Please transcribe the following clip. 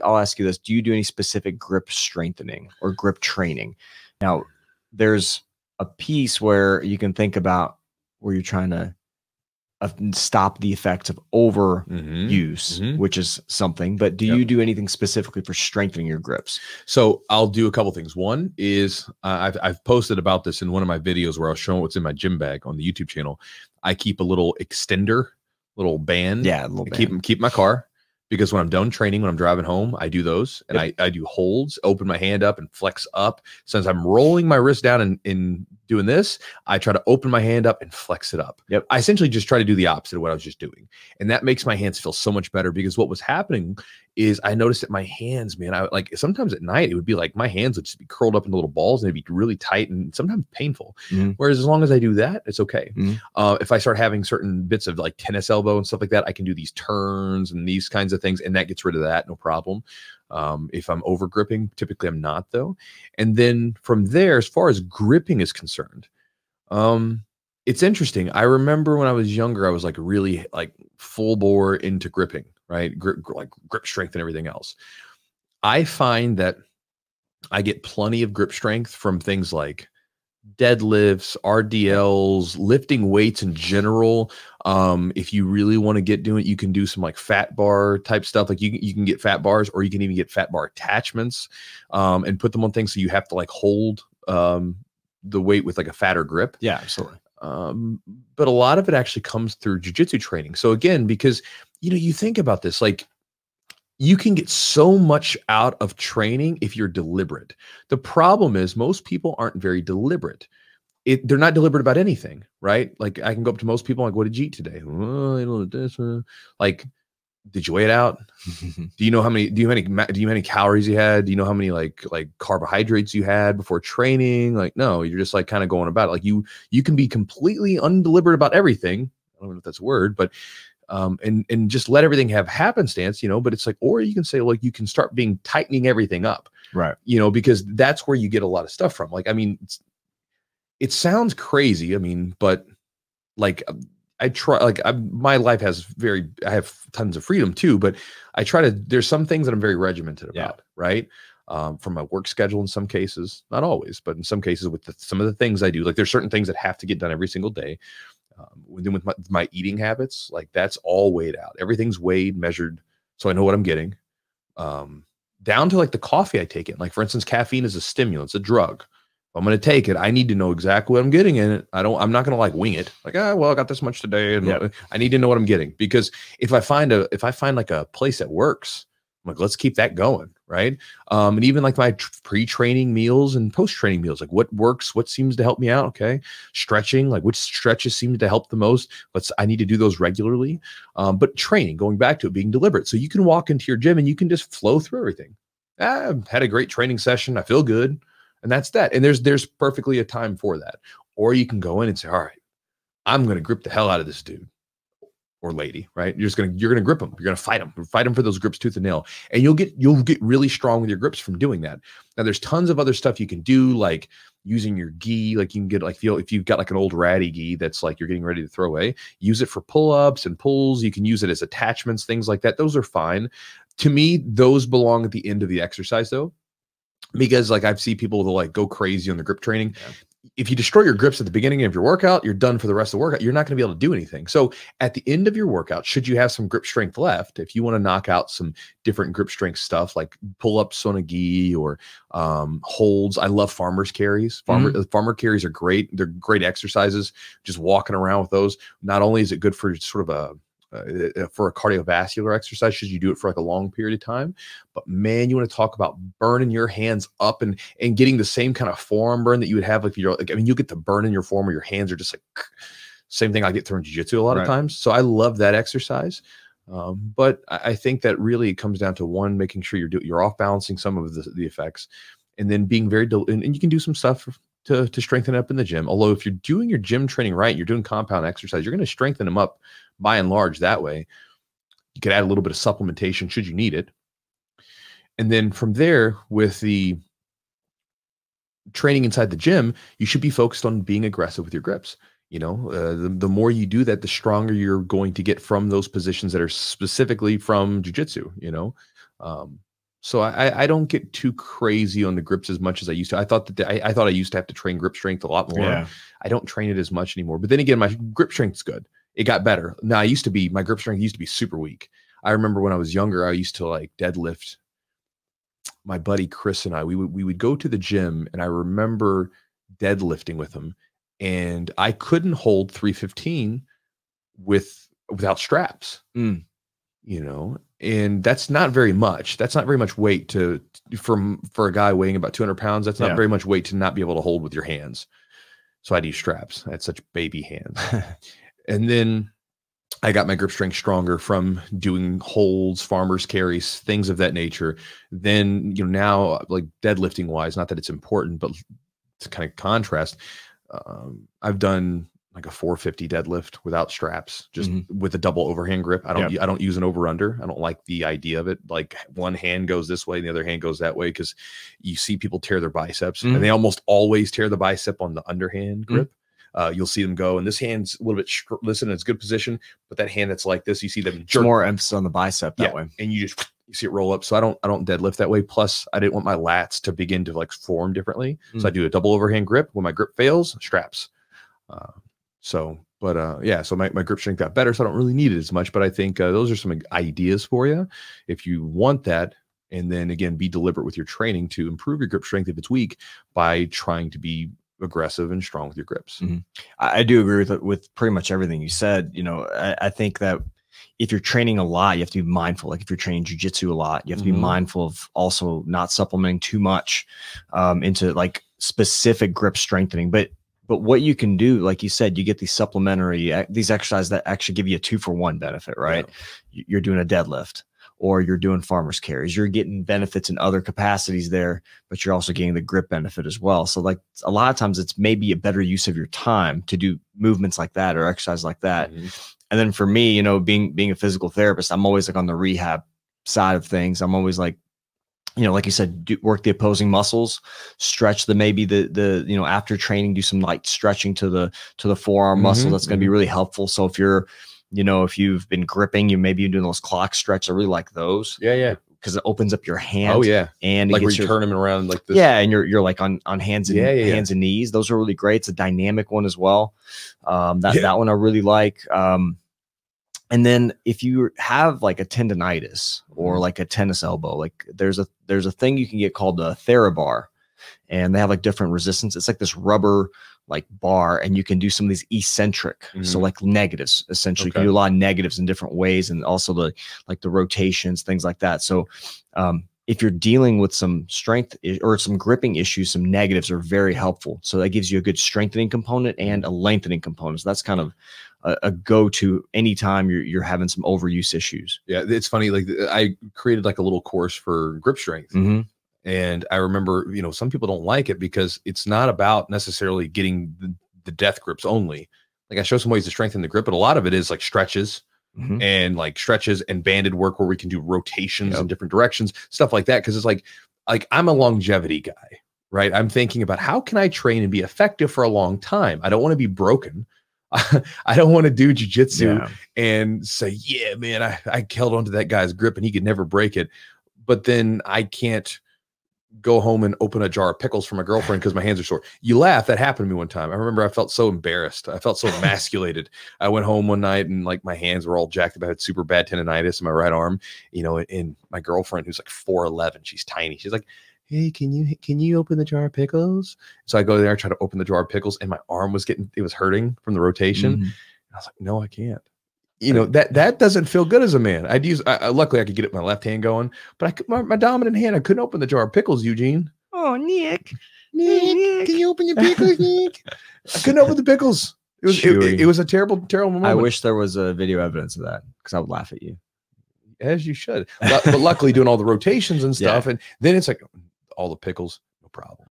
I'll ask you this. Do you do any specific grip strengthening or grip training? Now, there's a piece where you can think about where you're trying to stop the effects of overuse, which is something, but do you do anything specifically for strengthening your grips? So I'll do a couple things. One is I've posted about this in one of my videos where I was showing what's in my gym bag on the YouTube channel. I keep a little extender, little band. Yeah, a little band. Keep in my car, because when I'm done training, when I'm driving home, I do those, and I do holds, open my hand up and flex up. Since I'm rolling my wrist down in doing this, I try to open my hand up and flex it up. I essentially just try to do the opposite of what I was just doing. And that makes my hands feel so much better, because what was happening is I noticed that my hands, man, I like sometimes at night, it would be like my hands would just be curled up into little balls and it'd be really tight and sometimes painful. Whereas as long as I do that, it's okay. If I start having certain bits of like tennis elbow and stuff like that, I can do these turns and these kinds of things, and that gets rid of that, no problem. If I'm over gripping, typically I'm not though. And then from there, as far as gripping is concerned, it's interesting. I remember when I was younger, I was like really like full bore into gripping, right? Like grip strength and everything else. I find that I get plenty of grip strength from things like deadlifts, RDLs, lifting weights in general. If you really want to get doing it, you can do some like fat bar type stuff. Like you can get fat bars, or you can even get fat bar attachments, and put them on things. So you have to like hold, the weight with like a fatter grip. Yeah, absolutely. But a lot of it actually comes through jiu-jitsu training. So again, because, you know, you think about this, like you can get so much out of training if you're deliberate. The problem is most people aren't very deliberate. They're not deliberate about anything, right? Like I can go up to most people like, what did you eat today? Oh, I don't know this. Like, did you weigh it out? Do you know how many calories you had? Do you know how many like carbohydrates you had before training? Like, no, you're just like kind of going about it. Like you can be completely undeliberate about everything. I don't know if that's a word, but and just let everything have happenstance, you know, but it's like, or you can say like, you can start tightening everything up. Right. You know, because that's where you get a lot of stuff from. Like, I mean, it sounds crazy. I mean, but like, I try, like my life has I have tons of freedom too, but I try to, there's some things that I'm very regimented about, right? From my work schedule in some cases, not always, but in some cases with some of the things I do, like there's certain things that have to get done every single day. Then with my eating habits, like that's all weighed out. Everything's weighed, measured, so I know what I'm getting. Down to like the coffee I take in. Like for instance, caffeine is a stimulant, it's a drug. If I'm going to take it, I need to know exactly what I'm getting in it. I'm not going to like wing it. Like, well, I got this much today. And I need to know what I'm getting, because if I find like a place that works, I'm like, let's keep that going. Right. And even like my pre-training meals and post-training meals, like what works, what seems to help me out. Okay. Stretching, like which stretches seem to help the most. I need to do those regularly. But training, going back to it, being deliberate. So you can walk into your gym and you can just flow through everything. I've had a great training session. I feel good. And that's that. And there's perfectly a time for that. Or you can go in and say, all right, I'm going to grip the hell out of this dude or lady, right? You're going to grip them. You're going to fight them for those grips tooth and nail. And you'll get really strong with your grips from doing that. Now there's tons of other stuff you can do, like using your gi. Like you can get like, if you've got like an old ratty gi that's like you're getting ready to throw away, use it for pull-ups and pulls. You can use it as attachments, things like that. Those are fine. To me, those belong at the end of the exercise though. Because like I've seen people that like go crazy on the grip training. If you destroy your grips at the beginning of your workout, you're done for the rest of the workout. You're not going to be able to do anything. So at the end of your workout, should you have some grip strength left, if you want to knock out some different grip strength stuff like pull-ups on a gi or holds. I love farmer's carries. Farmer carries are great. They're great exercises. Just walking around with those. Not only is it good for sort of for a cardiovascular exercise, should you do it for like a long period of time, but man, you want to talk about burning your hands up and getting the same kind of forearm burn that you would have if you're like, I mean, you get the burn in your forearm where your hands are just like same thing I get throwing jiu-jitsu a lot of times. So I love that exercise. But I think that really comes down to one, making sure you're off balancing some of the effects, and then being very, and you can do some stuff to strengthen up in the gym. Although if you're doing your gym training right, you're doing compound exercise, you're going to strengthen them up by and large that way. You could add a little bit of supplementation should you need it. And then from there, with the training inside the gym, you should be focused on being aggressive with your grips. The more you do that, the stronger you're going to get from those positions that are specifically from jiu-jitsu, So I don't get too crazy on the grips as much as I used to. I thought that I thought I used to have to train grip strength a lot more. Yeah. I don't train it as much anymore. But then again, my grip strength's good. It got better. Now my grip strength used to be super weak. I remember when I was younger, I used to like deadlift. My buddy Chris and we would go to the gym, and I remember deadlifting with him, and I couldn't hold 315 without straps. And that's not very much. That's not very much weight for a guy weighing about 200 pounds. That's not very much weight to not be able to hold with your hands. So I'd use straps. I had such baby hands. And then I got my grip strength stronger from doing holds, farmers carries, things of that nature. Then, now like deadlifting wise, not that it's important, but to kind of contrast, I've done like a 450 deadlift without straps, just with a double overhand grip. I don't use an over under. I don't like the idea of it. Like one hand goes this way and the other hand goes that way, because you see people tear their biceps and they almost always tear the bicep on the underhand grip. You'll see them go, and this hand's a little bit listen, it's good position, but that hand that's like this, you see them jerk. More emphasis on the bicep that way, and you see it roll up. So I don't deadlift that way. Plus, I didn't want my lats to begin to like form differently. So I do a double overhand grip. When my grip fails, straps. So my grip strength got better, so I don't really need it as much. But I think those are some ideas for you if you want that. And then again, be deliberate with your training to improve your grip strength if it's weak by trying to be aggressive and strong with your grips. I do agree with pretty much everything you said. I think that if you're training a lot, you have to be mindful. Like if you're training jiu-jitsu a lot, you have to be mindful of also not supplementing too much into like specific grip strengthening. But what you can do, like you said, you get these supplementary, these exercises that actually give you a 2-for-1 benefit, right? Yeah. You're doing a deadlift, or you're doing farmer's carries. You're getting benefits in other capacities there, but you're also getting the grip benefit as well. So like a lot of times it's maybe a better use of your time to do movements like that or exercise like that. And then for me, being a physical therapist, I'm always like on the rehab side of things. I'm always like, like you said, work the opposing muscles, stretch maybe the after training, do some light stretching to the forearm muscle. That's going to be really helpful. So if you're, if you've been gripping, you maybe doing those clock stretches. I really like those. Yeah. Because it opens up your hands. Oh yeah. And like where you turn them around like this. Yeah. And you're like on hands and hands and knees. Those are really great. It's a dynamic one as well. That one I really like. And then if you have like a tendonitis or like a tennis elbow, like there's a thing you can get called a TheraBar, and they have like different resistance. It's like this rubber like bar, and you can do some of these eccentric. So like negatives, essentially. You can do a lot of negatives in different ways, and also the rotations, things like that. So if you're dealing with some strength or some gripping issues, some negatives are very helpful. So that gives you a good strengthening component and a lengthening component. So that's kind of a go-to anytime you're having some overuse issues. Yeah, it's funny. Like I created like a little course for grip strength. And I remember, some people don't like it because it's not about necessarily getting the death grips only. Like I show some ways to strengthen the grip, but a lot of it is like stretches and like stretches and banded work where we can do rotations in different directions, stuff like that. Cause it's like I'm a longevity guy, right? I'm thinking about how can I train and be effective for a long time? I don't want to be broken. I don't want to do jiu-jitsu and say, yeah, man, I held onto that guy's grip and he could never break it. But then I can't go home and open a jar of pickles for my girlfriend because my hands are sore. You laugh. That happened to me one time. I remember I felt so embarrassed. I felt so emasculated. I went home one night and like my hands were all jacked up. I had super bad tendonitis in my right arm, and my girlfriend, who's like 4'11", she's tiny. She's like, hey, can you open the jar of pickles? So I go there, I try to open the jar of pickles, and my arm was hurting from the rotation. And I was like, no, I can't. That doesn't feel good as a man. Luckily I could get it with my left hand going, but my dominant hand, I couldn't open the jar of pickles, Eugene. Oh, Nick, can you open your pickles, Nick? I couldn't open the pickles. It was a terrible, terrible moment. I wish there was a video evidence of that because I would laugh at you. As you should. But luckily doing all the rotations and stuff. And then it's like all the pickles, no problem.